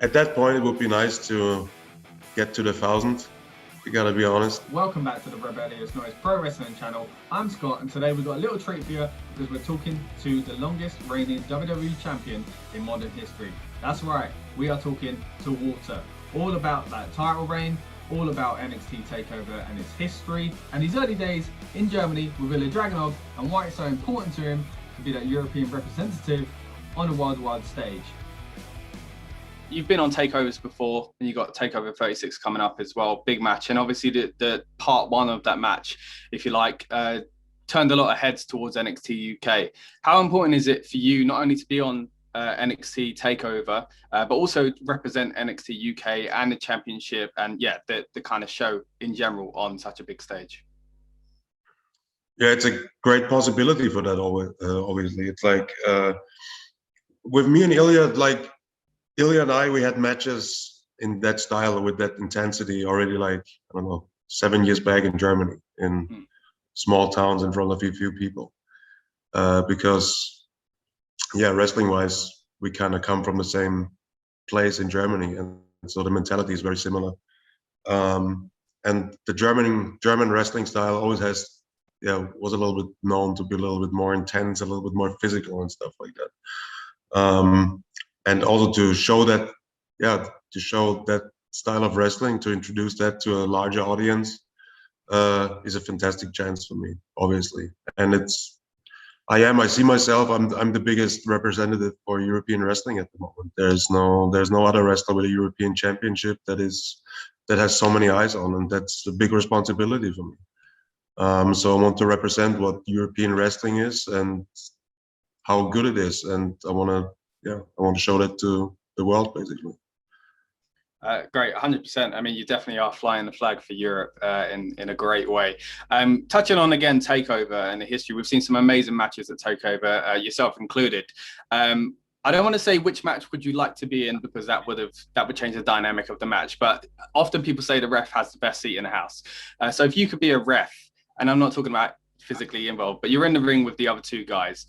at that point, it would be nice to get to the 1,000. You gotta be honest. Welcome back to the Rebellious Noise Pro Wrestling channel. I'm Scott, and today we've got a little treat for you because we're talking to the longest reigning WWE champion in modern history. That's right, we are talking to Walter. All about that title reign, all about NXT TakeOver and its history, and his early days in Germany with Ilja Dragunov, and why it's so important to him to be that European representative on a worldwide stage. You've been on takeovers before, and you got takeover 36 coming up as well. Big match, and obviously the part one of that match, if you like, turned a lot of heads towards NXT UK. How important is it for you not only to be on NXT TakeOver, but also represent NXT UK and the championship, and the kind of show in general on such a big stage? Yeah, it's a great possibility for that. Obviously, it's like with me and Ilja, like. Ilja and I, we had matches in that style with that intensity already, like, I don't know, 7 years back in Germany, in small towns in front of a few people. Because, wrestling-wise, we kind of come from the same place in Germany, and so the mentality is very similar. And the German wrestling style always was a little bit known to be a little bit more intense, a little bit more physical and stuff like that. And also to show that style of wrestling, to introduce that to a larger audience, is a fantastic chance for me, obviously. And I see myself, I'm the biggest representative for European wrestling at the moment. There's no other wrestler with a European championship that has so many eyes on, and that's a big responsibility for me. So I want to represent what European wrestling is and how good it is, and I want to show that to the world, basically. Great, 100%. I mean, you definitely are flying the flag for Europe in a great way. Touching on again TakeOver and the history, we've seen some amazing matches at TakeOver, yourself included. I don't want to say which match would you like to be in, because that would change the dynamic of the match. But often people say the ref has the best seat in the house. So if you could be a ref, and I'm not talking about physically involved, but you're in the ring with the other two guys.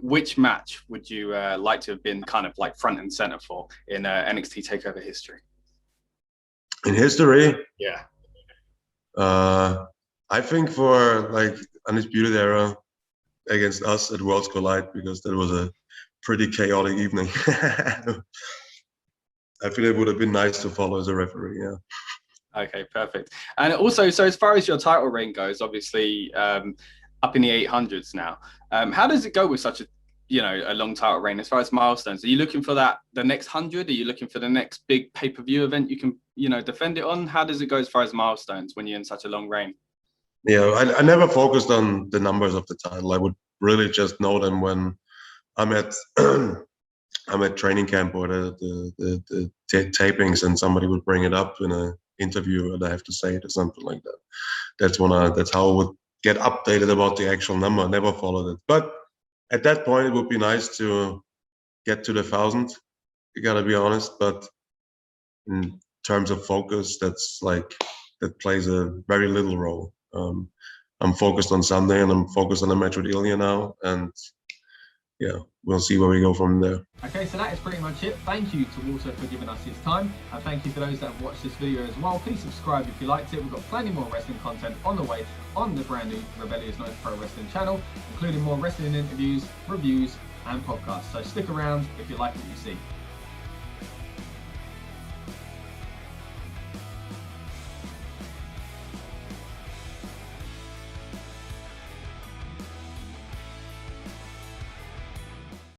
Which match would you like to have been kind of like front and center for in NXT TakeOver history? In history? Yeah. I think for like Undisputed Era against us at Worlds Collide, because that was a pretty chaotic evening. I feel it would have been nice to follow as a referee, yeah. Okay, perfect. And also, so as far as your title reign goes, obviously, up in the 800s now. How does it go with such a long title reign as far as milestones? Are you looking for the next 100? Are you looking for the next big pay-per-view event you can defend it on? How does it go as far as milestones when you're in such a long reign? Yeah, I never focused on the numbers of the title. I would really just know them when I'm at training camp or the tapings, and somebody would bring it up in an interview, and I have to say it or something like that. That's how I would get updated about the actual number. I never followed it. But at that point, it would be nice to get to the 1,000. You gotta be honest. But in terms of focus, that plays a very little role. I'm focused on Sunday, and I'm focused on the match with Ilja now, and we'll see where we go from there. Okay, so that is pretty much it. Thank you to Walter for giving us his time, and thank you for those that have watched this video as well. Please subscribe if you liked it. We've got plenty more wrestling content on the way on the brand new Rebellious Noise Pro Wrestling channel, including more wrestling interviews, reviews, and podcasts. So stick around if you like what you see.